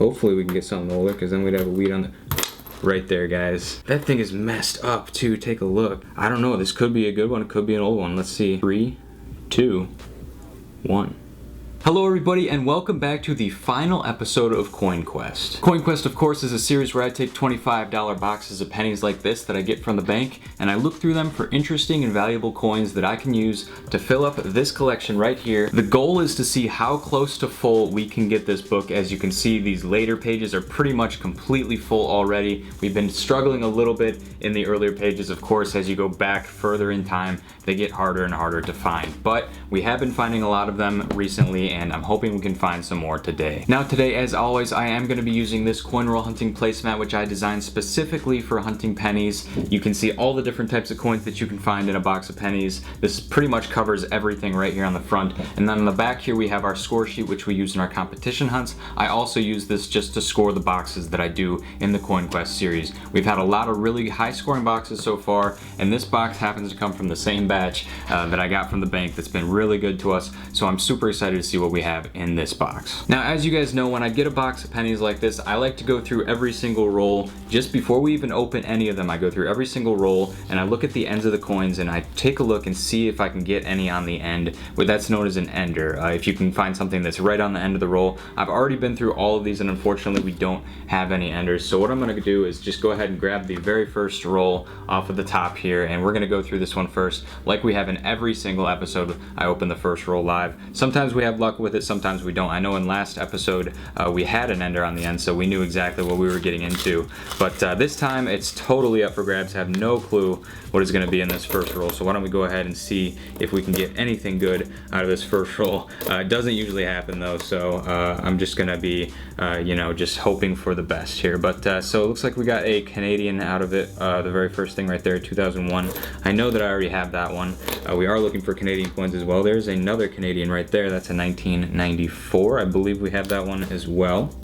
Hopefully we can get something older, because then we'd have a weed on the... Right there, guys. That thing is messed up, too. Take a look. I don't know. This could be a good one. It could be an old one. Let's see. 3, 2, 1. Hello everybody, and welcome back to the final episode of Coin Quest. Coin Quest, of course, is a series where I take $25 boxes of pennies like this that I get from the bank, and I look through them for interesting and valuable coins that I can use to fill up this collection right here. The goal is to see how close to full we can get this book. As you can see, these later pages are pretty much completely full already. We've been struggling a little bit in the earlier pages. Of course, as you go back further in time, they get harder and harder to find, but we have been finding a lot of them recently, and I'm hoping we can find some more today. Now today, as always, I am going to be using this coin roll hunting placemat, which I designed specifically for hunting pennies. You can see all the different types of coins that you can find in a box of pennies. This pretty much covers everything right here on the front, and then on the back here we have our score sheet, which we use in our competition hunts. I also use this just to score the boxes that I do in the Coin Quest series. We've had a lot of really high scoring boxes so far, and this box happens to come from the same batch that I got from the bank that's been really good to us, so I'm super excited to see what we have in this box. Now, as you guys know, when I get a box of pennies like this, I like to go through every single roll. Just before we even open any of them, I go through every single roll and I look at the ends of the coins and I take a look and see if I can get any on the end. Well, that's known as an ender. If you can find something that's right on the end of the roll. I've already been through all of these, and unfortunately we don't have any enders. So what I'm going to do is just go ahead and grab the very first roll off of the top here, and we're going to go through this one first. Like we have in every single episode, I open the first roll live. Sometimes we have luck with it, sometimes we don't. I know in last episode we had an ender on the end, so we knew exactly what we were getting into. But this time it's totally up for grabs. I have no clue what is going to be in this first roll. So why don't we go ahead and see if we can get anything good out of this first roll. It doesn't usually happen though, so I'm just going to be, you know, just hoping for the best here. But so it looks like we got a Canadian out of it, the very first thing right there, 2001. I know that I already have that one. We are looking for Canadian coins as well. There's another Canadian right there. That's a 1994. I believe we have that one as well.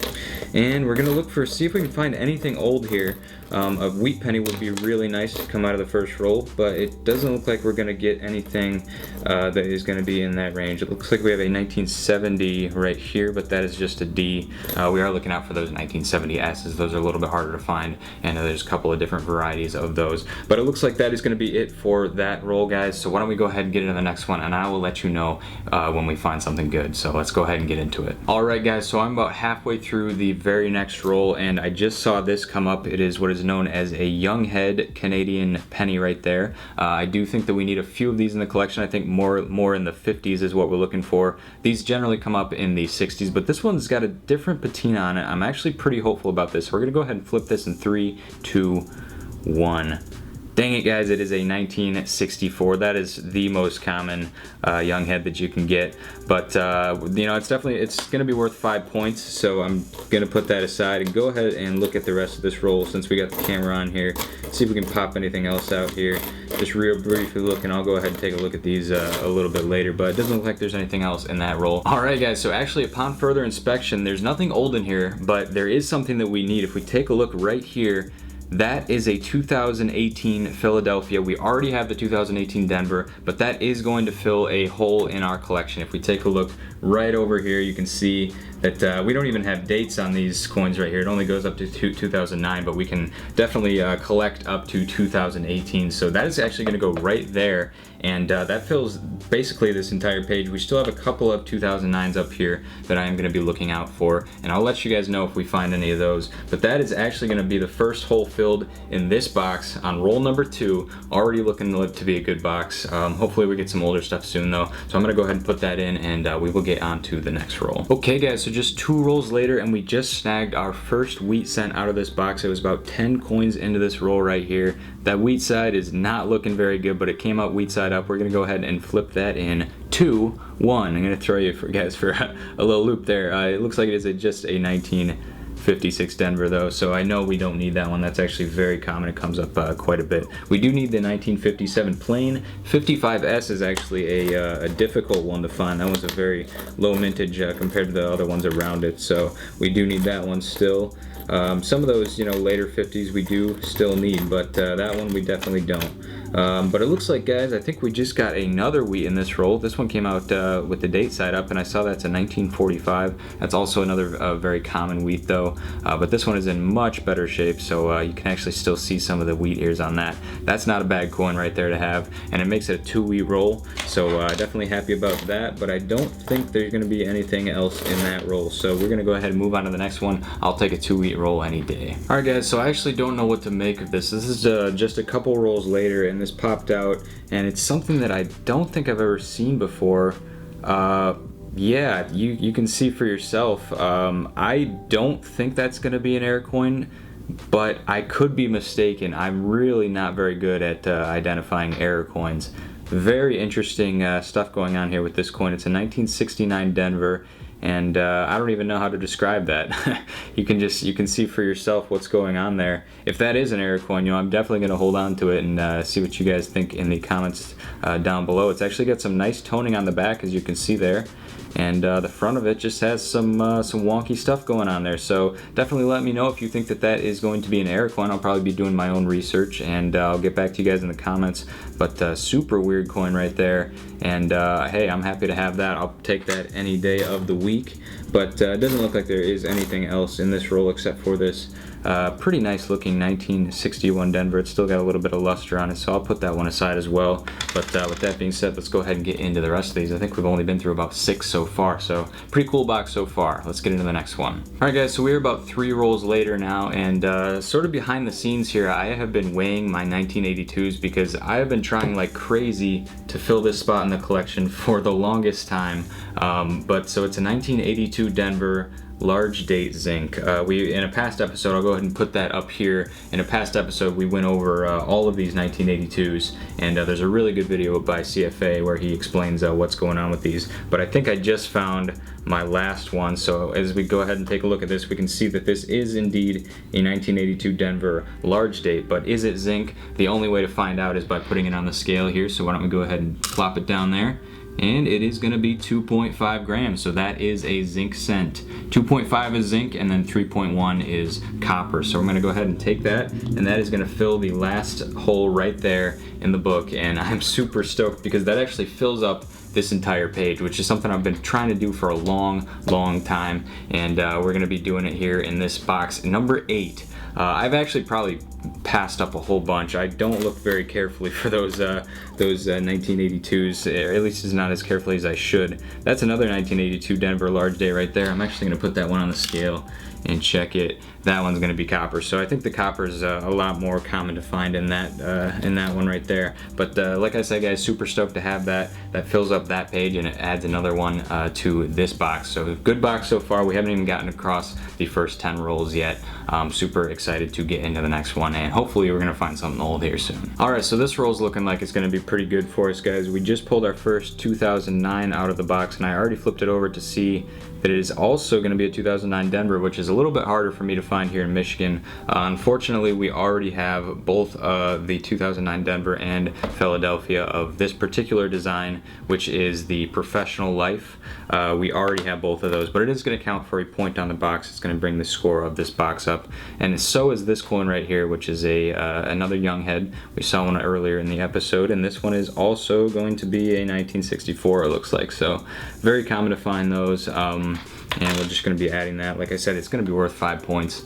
And we're gonna look for, see if we can find anything old here. A wheat penny would be really nice to come out of the first roll, but it doesn't look like we're gonna get anything that is gonna be in that range. It looks like we have a 1970 right here, but that is just a D. We are looking out for those 1970S's. Those are a little bit harder to find, and there's a couple of different varieties of those. But it looks like that is gonna be it for that roll, guys. So why don't we go ahead and get into the next one, and I will let you know when we find something good. So let's go ahead and get into it. All right, guys, so I'm about halfway through the very next roll, and I just saw this come up. It is what is known as a young head Canadian penny right there. I do think that we need a few of these in the collection. I think more in the 50s is what we're looking for. These generally come up in the 60s, but this one's got a different patina on it. I'm actually pretty hopeful about this. So we're gonna go ahead and flip this in 3, 2, 1. Dang it, guys, it is a 1964. That is the most common young head that you can get. But, you know, it's going to be worth 5 points. So I'm going to put that aside and go ahead and look at the rest of this roll since we got the camera on here. See if we can pop anything else out here. Just real briefly look, and I'll go ahead and take a look at these a little bit later. But it doesn't look like there's anything else in that roll. All right, guys, so actually upon further inspection, there's nothing old in here, but there is something that we need. If we take a look right here, that is a 2018 Philadelphia. We already have the 2018 Denver, but that is going to fill a hole in our collection. If we take a look right over here, you can see that we don't even have dates on these coins right here. It only goes up to 2009, but we can definitely collect up to 2018. So that is actually going to go right there, and that fills basically this entire page. We still have a couple of 2009s up here that I am going to be looking out for, and I'll let you guys know if we find any of those. But that is actually going to be the first hole filled in this box on roll number 2. Already looking to be a good box. Hopefully we get some older stuff soon though. So I'm going to go ahead and put that in, and we will get on to the next roll. Okay, guys, so just 2 rolls later, and we just snagged our first wheat cent out of this box. It was about 10 coins into this roll right here. That wheat side is not looking very good, but it came out wheat side up. We're going to go ahead and flip that in 2, 1. I'm going to throw you guys for a little loop there. It looks like it is just a 1956 Denver though, so I know we don't need that one. That's actually very common. It comes up quite a bit. We do need the 1957 plain. 55S is actually a difficult one to find. That one's a very low mintage compared to the other ones around it, so we do need that one still. Some of those, you know, later 50s we do still need, but that one we definitely don't. But it looks like, guys, I think we just got another wheat in this roll. This one came out with the date side up, and I saw that's a 1945. That's also another very common wheat though, but this one is in much better shape, so you can actually still see some of the wheat ears on that. That's not a bad coin right there to have, and it makes it a 2 wheat roll, so definitely happy about that, but I don't think there's going to be anything else in that roll, so we're going to go ahead and move on to the next one. I'll take a 2 wheat roll any day. Alright guys, so I actually don't know what to make of this. This is just a couple rolls later, and this popped out, and it's something that I don't think I've ever seen before. Yeah, you can see for yourself. I don't think that's going to be an air coin, but I could be mistaken. I'm really not very good at identifying error coins. Very interesting stuff going on here with this coin. It's a 1969 Denver, and I don't even know how to describe that. you can see for yourself what's going on there. If that is an error coin, I'm definitely going to hold on to it and see what you guys think in the comments down below. It's actually got some nice toning on the back, as you can see there. And the front of it just has some wonky stuff going on there, so definitely let me know if you think that that is going to be an error coin. I'll probably be doing my own research, and I'll get back to you guys in the comments. But super weird coin right there, and hey, I'm happy to have that. I'll take that any day of the week. But it doesn't look like there is anything else in this roll except for this pretty nice looking 1961 Denver. It's still got a little bit of luster on it, so I'll put that one aside as well. But with that being said, let's go ahead and get into the rest of these. I think we've only been through about 6 so far, so pretty cool box so far. Let's get into the next one. Alright guys, so we're about 3 rolls later now, and sort of behind the scenes here, I have been weighing my 1982s because I have been trying like crazy to fill this spot in the collection for the longest time. But so it's a 1982 Denver large date zinc. We in a past episode, I'll go ahead and put that up here. In a past episode, we went over all of these 1982s, and there's a really good video by CFA where he explains what's going on with these. But I think I just found my last one, so as we go ahead and take a look at this, we can see that this is indeed a 1982 Denver large date. But is it zinc? The only way to find out is by putting it on the scale here, so why don't we go ahead and plop it down there. And it is going to be 2.5 grams, so that is a zinc cent. 2.5 is zinc, and then 3.1 is copper. So we're going to go ahead and take that, and that is going to fill the last hole right there in the book. And I'm super stoked because that actually fills up this entire page, which is something I've been trying to do for a long time. And we're going to be doing it here in this box number 8. I've actually probably passed up a whole bunch. I don't look very carefully for those 1982s, or at least it's not as carefully as I should. That's another 1982 Denver large day right there. I'm actually going to put that one on the scale and check it. That one's going to be copper, so I think the copper is a lot more common to find in that one right there. But like I said, guys, super stoked to have that. That fills up that page, and it adds another one to this box. So good box so far. We haven't even gotten across the first 10 rolls yet. Super excited to get into the next one, and hopefully we're going to find something old here soon. Alright, so this roll's looking like it's going to be pretty good for us, guys. We just pulled our first 2009 out of the box, and I already flipped it over to see that it is also going to be a 2009 Denver, which is a little bit harder for me to find here in Michigan. Unfortunately, we already have both the 2009 Denver and Philadelphia of this particular design, which is the Professional Life. We already have both of those, but it is going to count for a point on the box. It's going to bring the score of this box up, and so is this coin right here, which is another young head. We saw one earlier in the episode, and this one is also going to be a 1964, it looks like. So very common to find those. And we're just going to be adding that. Like I said, it's going to be worth 5 points,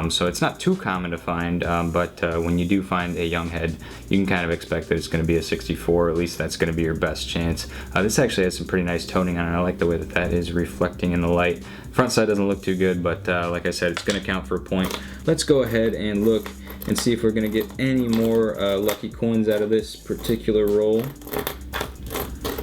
so it's not too common to find, but when you do find a young head, you can kind of expect that it's going to be a 64, at least that's going to be your best chance. This actually has some pretty nice toning on it. I like the way that that is reflecting in the light. Front side doesn't look too good, but like I said, it's going to count for a point. Let's go ahead and look and see if we're going to get any more lucky coins out of this particular roll.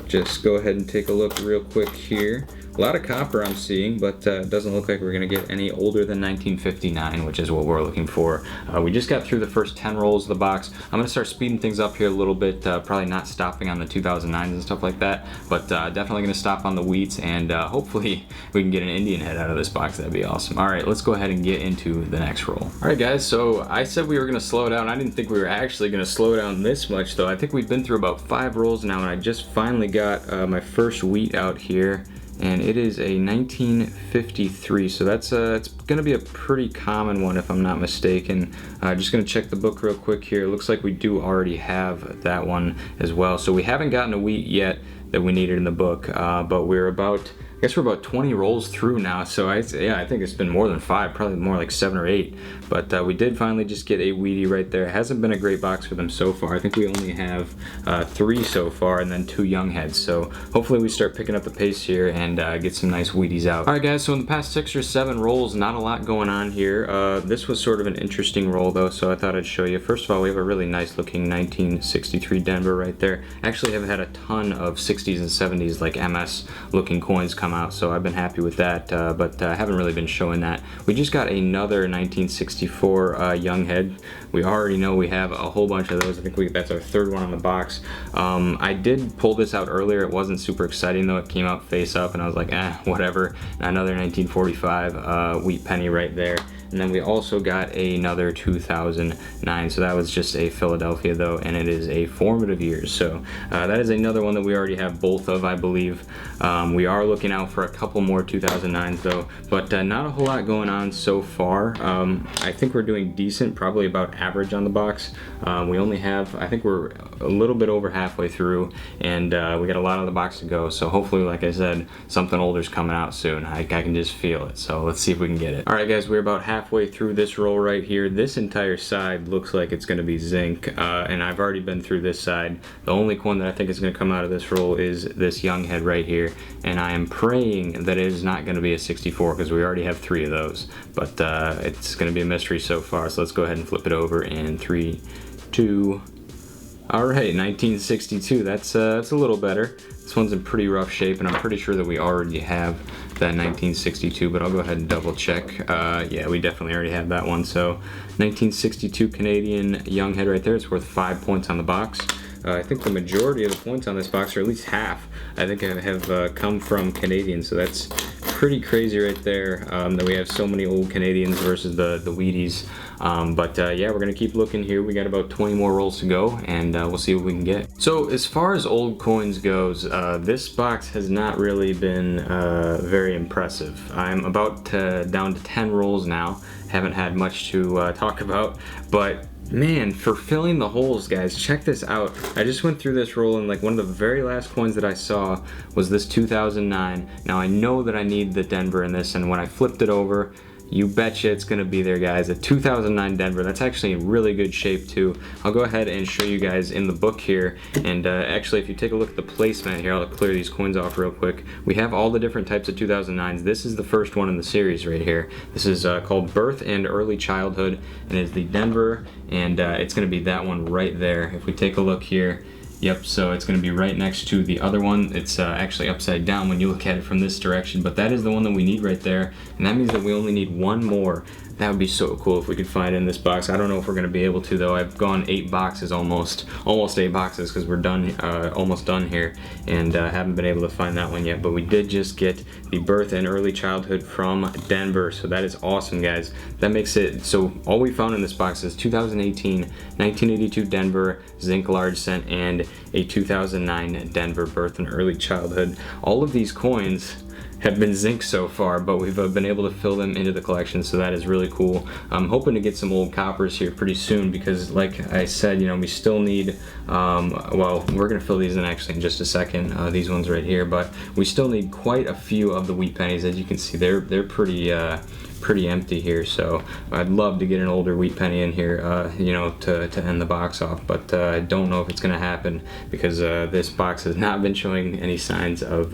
Just go ahead and take a look real quick here. A lot of copper I'm seeing, but it doesn't look like we're going to get any older than 1959, which is what we're looking for. We just got through the first 10 rolls of the box. I'm going to start speeding things up here a little bit, probably not stopping on the 2009s and stuff like that, but definitely going to stop on the wheats, and hopefully we can get an Indian head out of this box. That'd be awesome. Alright, let's go ahead and get into the next roll. Alright guys, so I said we were going to slow down. I didn't think we were actually going to slow down this much, though. I think we've been through about 5 rolls now, and I just finally got my first wheat out here. and it is a 1953, so that's it's gonna be a pretty common one if I'm not mistaken. Just gonna check the book real quick here. It looks like we do already have that one as well, so we haven't gotten a wheat yet that we needed in the book, but we're about, I guess we're about 20 rolls through now, so I think it's been more than 5, probably more like 7 or 8. But we did finally just get a Wheatie right there. It hasn't been a great box for them so far. I think we only have 3 so far, and then 2 young heads. So hopefully we start picking up the pace here and get some nice Wheaties out. All right, guys. So in the past 6 or 7 rolls, not a lot going on here. This was sort of an interesting roll though, so I thought I'd show you. First of all, we have a really nice looking 1963 Denver right there. Actually, have had a ton of 60s and 70s like MS looking coins come out, so I've been happy with that, but I haven't really been showing that. We just got another 1964 young head. We already know we have a whole bunch of those. I think that's our 3rd one on the box. I did pull this out earlier. It wasn't super exciting though. It came out face up and I was like, whatever. Another 1945 wheat penny right there. And then we also got another 2009, so that was just a Philadelphia though, and it is a formative year. So that is another one that we already have both of, I believe. We are looking out for a couple more 2009s though, but not a whole lot going on so far. I think we're doing decent, probably about average on the box. We only have, I think we're a little bit over halfway through, and we got a lot of the box to go. So hopefully, like I said, something older's coming out soon. I can just feel it. So let's see if we can get it. All right, guys, we're about halfway through this roll right here. This entire side looks like it's going to be zinc, and I've already been through this side. The only one that I think is going to come out of this roll is this young head right here, and I am praying that it is not going to be a 64 because we already have 3 of those, but it's going to be a mystery so far. So let's go ahead and flip it over in 3, 2. All right, 1962. That's a little better. This one's in pretty rough shape, and I'm pretty sure that we already have that 1962, but I'll go ahead and double check. Yeah, we definitely already have that one. So 1962 Canadian young head right there. It's worth 5 points on the box. I think the majority of the points on this box, or at least half, I think have come from Canadians, so that's pretty crazy right there, that we have so many old Canadians versus the Wheaties. But yeah, we're gonna keep looking here. We got about 20 more rolls to go, and we'll see what we can get. So as far as old coins goes, this box has not really been very impressive. I'm about down to 10 rolls now. Haven't had much to talk about, but man, for filling the holes, guys, check this out. I just went through this roll, and like one of the very last coins that I saw was this 2009. Now I know that I need the Denver in this, and when I flipped it over, you betcha it's gonna be there, guys. A 2009 Denver. That's actually in really good shape too. I'll go ahead and show you guys in the book here, and actually if you take a look at the placemat here, I'll clear these coins off real quick. We have all the different types of 2009s. This is the first one in the series right here. This is called Birth and Early Childhood, and it's the Denver, and it's gonna be that one right there. If we take a look here, yep, so it's going to be right next to the other one. It's actually upside down when you look at it from this direction, but that is the one that we need right there, and that means that we only need 1 more. That would be so cool if we could find it in this box. I don't know if we're going to be able to though. I've gone 8 boxes almost 8 boxes because we're done, almost done here, and haven't been able to find that one yet, but we did just get the Birth and Early Childhood from Denver, so that is awesome, guys. That makes it, so all we found in this box is 2018, 1982 Denver, zinc large cent, and a 2009 Denver Birth and Early Childhood. All of these coins have been zinc so far, but we've been able to fill them into the collection, so that is really cool. I'm hoping to get some old coppers here pretty soon because, like I said, you know, we still need, well, we're gonna fill these in actually in just a second, these ones right here, but we still need quite a few of the wheat pennies. As you can see, they're pretty empty here, so I'd love to get an older wheat penny in here, you know, to end the box off, but I don't know if it's gonna happen because this box has not been showing any signs of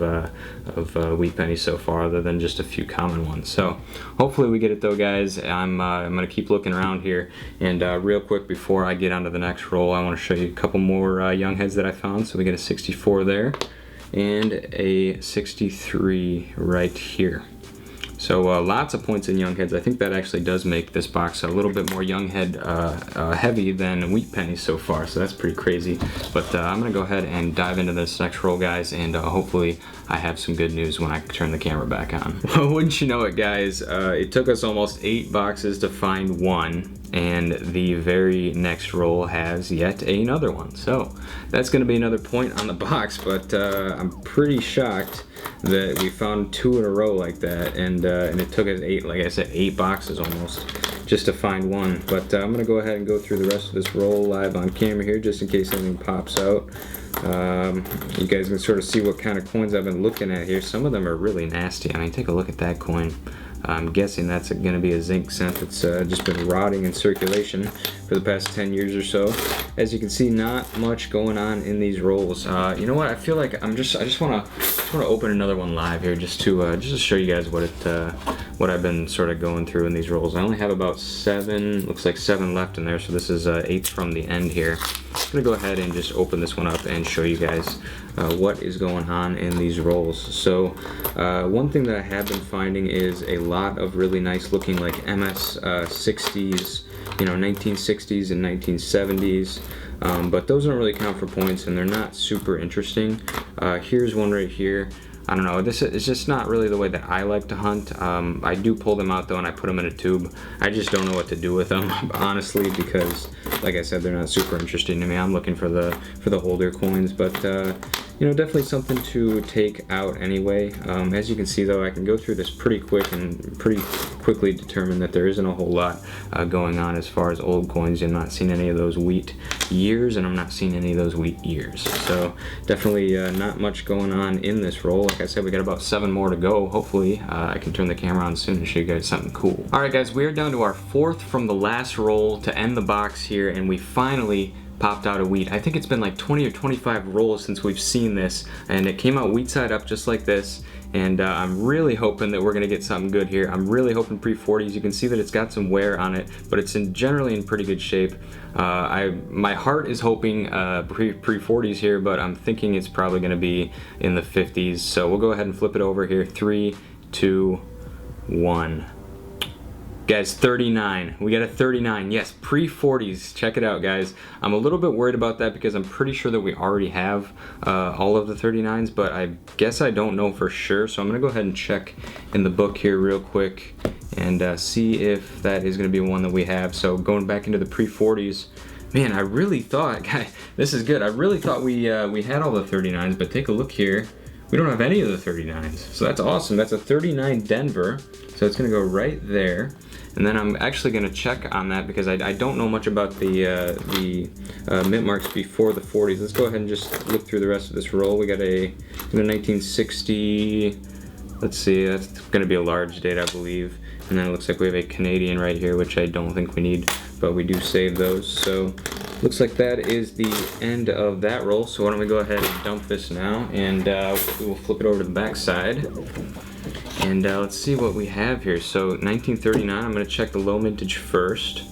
wheat pennies so far, other than just a few common ones. So hopefully we get it though, guys. I'm gonna keep looking around here, and real quick before I get onto the next roll, I want to show you a couple more young heads that I found. So we get a 64 there and a 63 right here. So lots of points in young heads. I think that actually does make this box a little bit more young head heavy than wheat pennies so far, so that's pretty crazy. But I'm gonna go ahead and dive into this next roll, guys, and hopefully I have some good news when I turn the camera back on. Well, wouldn't you know it, guys, it took us almost 8 boxes to find one, and the very next roll has yet another one. So that's going to be another point on the box, but I'm pretty shocked that we found 2 in a row like that, and it took us 8, like I said, 8 boxes almost just to find one. But I'm going to go ahead and go through the rest of this roll live on camera here, just in case anything pops out. You guys can sort of see what kind of coins I've been looking at here. Some of them are really nasty. I mean, take a look at that coin. I'm guessing that's going to be a zinc cent that's just been rotting in circulation for the past 10 years or so. As you can see, not much going on in these rolls. You know what? I feel like I just want to open another one live here, just to show you guys what I've been sort of going through in these rolls. I only have about 7, looks like 7 left in there, so this is 8 from the end here. I'm gonna go ahead and just open this one up and show you guys what is going on in these rolls. So one thing that I have been finding is a lot of really nice looking like MS 60s, you know, 1960s and 1970s, but those don't really count for points and they're not super interesting. Here's one right here. I don't know, this is just not really the way that I like to hunt. I do pull them out though and I put them in a tube. I just don't know what to do with them, honestly, because like I said, they're not super interesting to me. I'm looking for the older coins, but you know, definitely something to take out anyway. As you can see though, I can go through this pretty quick and pretty quickly determine that there isn't a whole lot going on as far as old coins. I'm not seeing any of those wheat years, and I'm not seeing any of those wheat years. So definitely not much going on in this roll. Like I said, we got about 7 more to go. Hopefully I can turn the camera on soon and show you guys something cool. Alright guys, we are down to our 4th from the last roll to end the box here, and we finally popped out a wheat. I think it's been like 20 or 25 rolls since we've seen this, and it came out wheat side up just like this, and I'm really hoping that we're gonna get something good here. I'm really hoping pre-40s. You can see that it's got some wear on it, but it's generally in pretty good shape. My heart is hoping pre-40s here, but I'm thinking it's probably gonna be in the 50s. So we'll go ahead and flip it over here. 3, 2, 1. Guys, 39. We got a 39. Yes, pre-40s. Check it out, guys. I'm a little bit worried about that because I'm pretty sure that we already have all of the 39s, but I guess I don't know for sure. So I'm going to go ahead and check in the book here real quick and see if that is going to be one that we have. So going back into the pre-40s, man, I really thought, guys, this is good. I really thought we had all the 39s, but take a look here. We don't have any of the 39s, so that's awesome. That's a 39 Denver, so it's gonna go right there. And then I'm actually gonna check on that because I don't know much about the mint marks before the 40s. Let's go ahead and just look through the rest of this roll. We got a 1960, let's see, that's gonna be a large date, I believe. And then it looks like we have a Canadian right here, which I don't think we need, but we do save those. So looks like that is the end of that roll. So why don't we go ahead and dump this now, and we'll flip it over to the back side. And let's see what we have here. So 1939, I'm gonna check the low mintage first.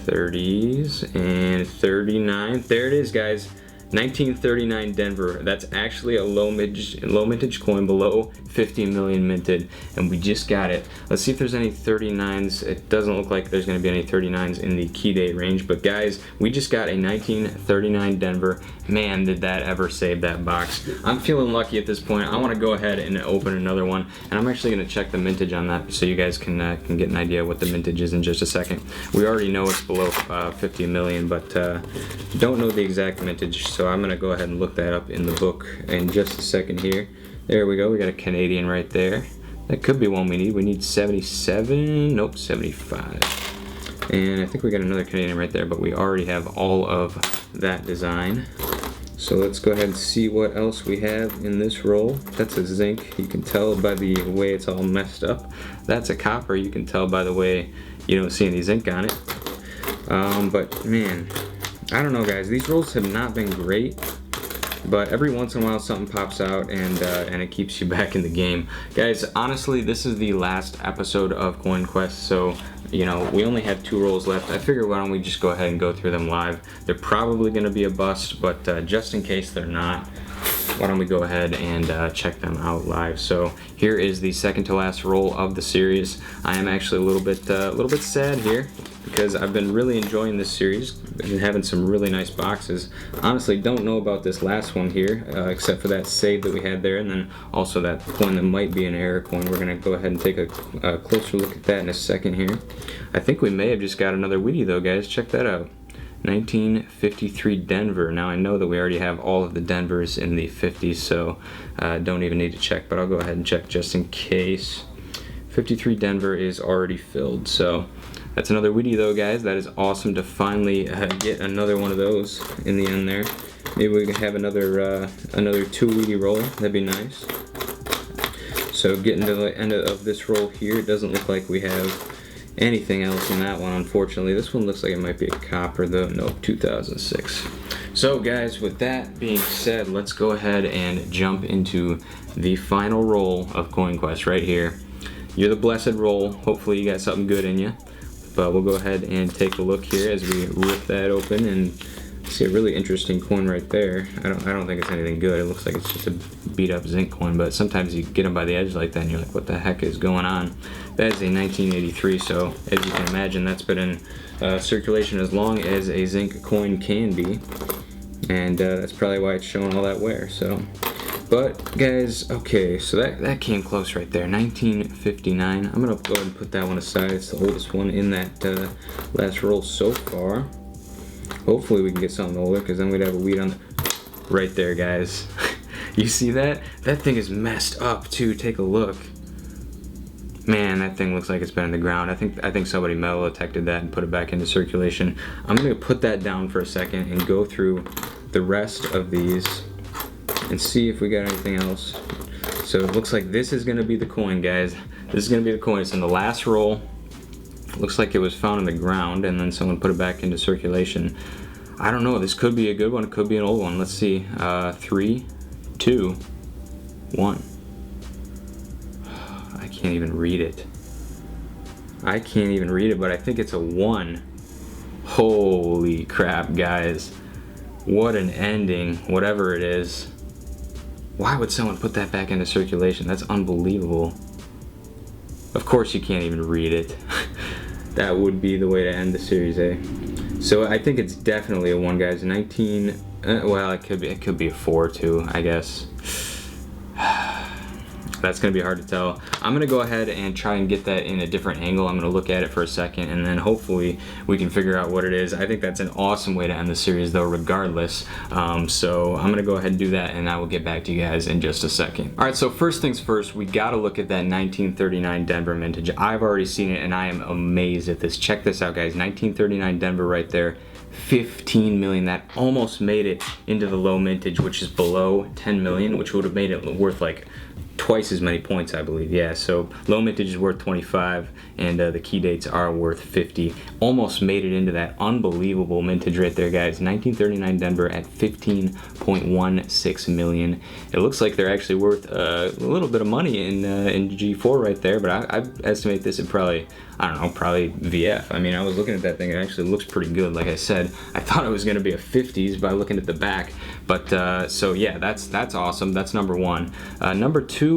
30s and 39, there it is, guys. 1939 Denver. That's actually a low mintage coin, below 50 million minted, and we just got it. Let's see if there's any 39s. It doesn't look like there's going to be any 39s in the key date range, but guys, we just got a 1939 Denver. Man, did that ever save that box. I'm feeling lucky at this point. I want to go ahead and open another one, and I'm actually going to check the mintage on that so you guys can get an idea what the mintage is in just a second. We already know it's below 50 million, but don't know the exact mintage, so I'm gonna go ahead and look that up in the book in just a second here. There we go, we got a Canadian right there. That could be one we need. We need 77, nope, 75. And I think we got another Canadian right there, but we already have all of that design. So let's go ahead and see what else we have in this roll. That's a zinc, you can tell by the way it's all messed up. That's a copper, you can tell by the way you don't see any zinc on it. But man, I don't know, guys, these rolls have not been great, but every once in a while something pops out and it keeps you back in the game. Guys, honestly, this is the last episode of Coin Quest, so you know, we only have 2 rolls left. I figure why don't we just go ahead and go through them live. They're probably going to be a bust, but just in case they're not, why don't we go ahead and check them out live. So here is the second to last roll of the series. I am actually a little bit sad here. because I've been really enjoying this series and having some really nice boxes. Honestly, don't know about this last one here, except for that save that we had there, and then also that coin that might be an error coin. We're going to go ahead and take a closer look at that in a second here. I think we may have just got another Wheatie though, guys. Check that out. 1953 Denver. Now I know that we already have all of the Denvers in the 50s, so don't even need to check, but I'll go ahead and check just in case. 53 Denver is already filled, so that's another Wheatie though, guys. That is awesome to finally get another one of those in the end there. Maybe we can have another 2 Wheatie roll. That'd be nice. So getting to the end of this roll here, it doesn't look like we have anything else in that one, unfortunately. This one looks like it might be a copper though. Nope, 2006. So guys, with that being said, let's go ahead and jump into the final roll of Coin Quest right here. You're the blessed roll. Hopefully you got something good in you. But we'll go ahead and take a look here as we rip that open and see a really interesting coin right there. I don't think it's anything good. It looks like it's just a beat up zinc coin, but sometimes you get them by the edge like that and you're like, what the heck is going on? That is a 1983, so as you can imagine, that's been in circulation as long as a zinc coin can be, and that's probably why it's showing all that wear. So, but guys, okay, so that came close right there. 1959. I'm gonna go ahead and put that one aside. It's the oldest one in that last roll so far. Hopefully we can get something older, because then we'd have a Wheat on the right there, guys. You see that? That thing is messed up too. Take a look. Man, that thing looks like it's been in the ground. I think somebody metal detected that and put it back into circulation. I'm gonna put that down for a second and go through the rest of these and see if we got anything else. So it looks like this is gonna be the coin, guys. This is gonna be the coin. It's in the last roll. Looks like it was found in the ground and then someone put it back into circulation. I don't know, this could be a good one, it could be an old one. Let's see. 3, 2, 1. I can't even read it. I can't even read it, but I think it's a 1. Holy crap, guys. What an ending, whatever it is. Why would someone put that back into circulation? That's unbelievable. Of course you can't even read it. That would be the way to end the series, eh? So I think it's definitely a 1, guys. 19, well, it could be a 4 too, I guess. That's gonna be hard to tell. I'm gonna go ahead and try and get that in a different angle. I'm gonna look at it for a second and then hopefully we can figure out what it is. I think that's an awesome way to end the series though, regardless. So I'm gonna go ahead and do that and I will get back to you guys in just a second. All right, so first things first, we gotta look at that 1939 Denver vintage. I've already seen it and I am amazed at this. Check this out, guys. 1939 Denver right there. 15 million. That almost made it into the low mintage, which is below 10 million, which would have made it worth like twice as many points, I believe. Yeah, so low mintage is worth 25 and the key dates are worth 50. Almost made it into that unbelievable mintage right there, guys. 1939 Denver at 15.16 million. It looks like they're actually worth a little bit of money in G4 right there, but I estimate this at probably, I don't know, probably VF. I mean, I was looking at that thing, it actually looks pretty good. Like I said, I thought it was gonna be a 50s by looking at the back, but so yeah, that's awesome. That's number 1. Number 2,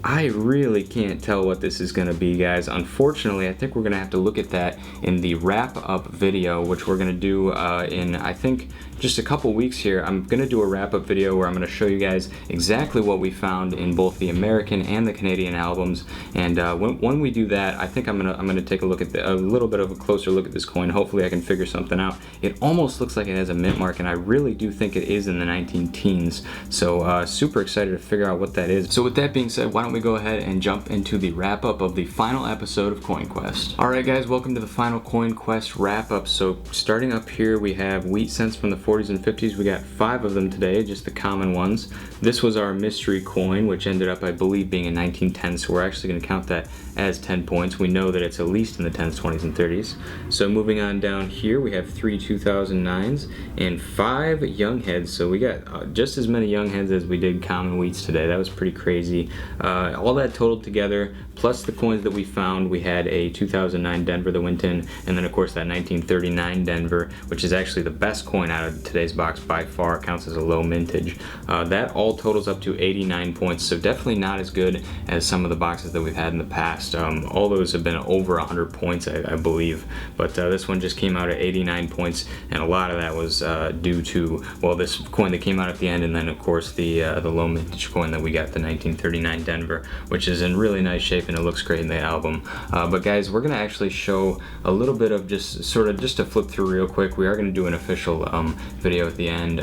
I really can't tell what this is gonna be, guys. Unfortunately, I think we're gonna have to look at that in the wrap-up video, which we're gonna do in, I think, just a couple weeks here. I'm gonna do a wrap-up video where I'm gonna show you guys exactly what we found in both the American and the Canadian albums. And when we do that, I think I'm gonna take a look at a little bit of a closer look at this coin. Hopefully, I can figure something out. It almost looks like it has a mint mark, and I really do think it is in the 19 teens. So super excited to figure out what that is. So with that being said, why don't we go ahead and jump into the wrap-up of the final episode of Coin Quest. All right, guys, welcome to the final Coin Quest wrap-up. So starting up here, we have wheat cents from the 40s and 50s. We got 5 of them today, just the common ones. This was our mystery coin, which ended up, I believe, being in 1910, so we're actually going to count that as 10 points. We know that it's at least in the 10s, 20s, and 30s. So moving on down here, we have 3 2009s and 5 young heads. So we got just as many young heads as we did common wheats today. That was pretty crazy. All that totaled together, plus the coins that we found, we had a 2009 Denver that went in, and then of course that 1939 Denver, which is actually the best coin out of today's box by far. It counts as a low mintage. That all totals up to 89 points, so definitely not as good as some of the boxes that we've had in the past. past. All those have been over 100 points, I believe, but this one just came out at 89 points, and a lot of that was due to, well, this coin that came out at the end, and then of course the low mintage coin that we got, the 1939 Denver, which is in really nice shape and it looks great in the album. But guys, we're gonna actually show a little bit of just to flip through real quick. We are gonna do an official video at the end.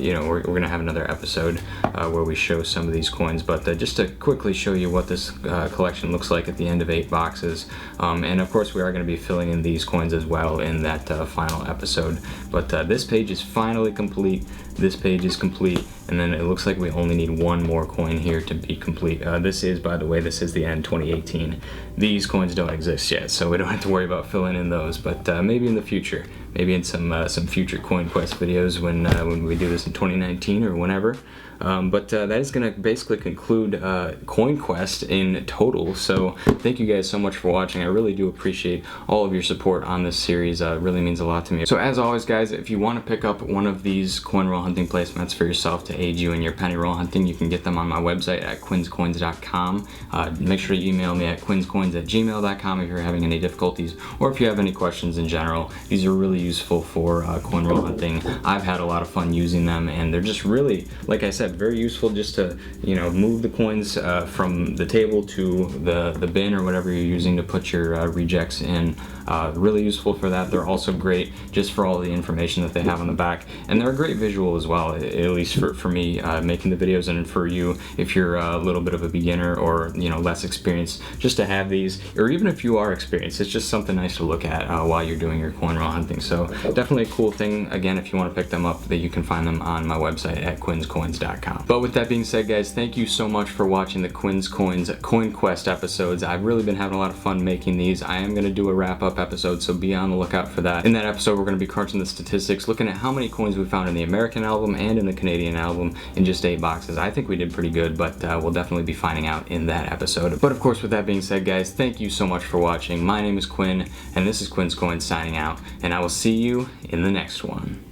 You know, we're gonna have another episode where we show some of these coins, but just to quickly show you what this collection looks like at the end of 8 boxes. And of course we are going to be filling in these coins as well in that final episode. But this page is finally complete. This page is complete, and then it looks like we only need one more coin here to be complete. This is, by the way, this is the end 2018. These coins don't exist yet, so we don't have to worry about filling in those, but maybe in the future. Maybe in some future Coin Quest videos when we do this in 2019 or whenever. But that is going to basically conclude Coin Quest in total. So thank you guys so much for watching. I really do appreciate all of your support on this series. It really means a lot to me. So as always, guys, if you want to pick up one of these coin roll hunting placemats for yourself to aid you in your penny roll hunting, you can get them on my website at quinscoins.com. Make sure you email me at quinscoins@gmail.com if you're having any difficulties or if you have any questions in general. These are really useful for coin roll hunting. I've had a lot of fun using them, and they're just really, like I said, very useful just to, you know, move the coins from the table to the bin or whatever you're using to put your rejects in. Really useful for that. They're also great just for all the information that they have on the back, and they're a great visual as well, at least for me making the videos, and for you if you're a little bit of a beginner or, you know, less experienced, just to have these, or even if you are experienced, it's just something nice to look at while you're doing your coin roll hunting. So definitely a cool thing. Again, if you want to pick them up, that you can find them on my website at quinscoins.com. But with that being said, guys, thank you so much for watching the Quin's Coins Coin Quest episodes. I've really been having a lot of fun making these. I am going to do a wrap-up episode, so be on the lookout for that. In that episode, we're going to be crunching the statistics, looking at how many coins we found in the American album and in the Canadian album in just 8 boxes. I think we did pretty good, but we'll definitely be finding out in that episode. But of course, with that being said, guys, thank you so much for watching. My name is Quinn, and this is Quin's Coins signing out, and I will see you in the next one.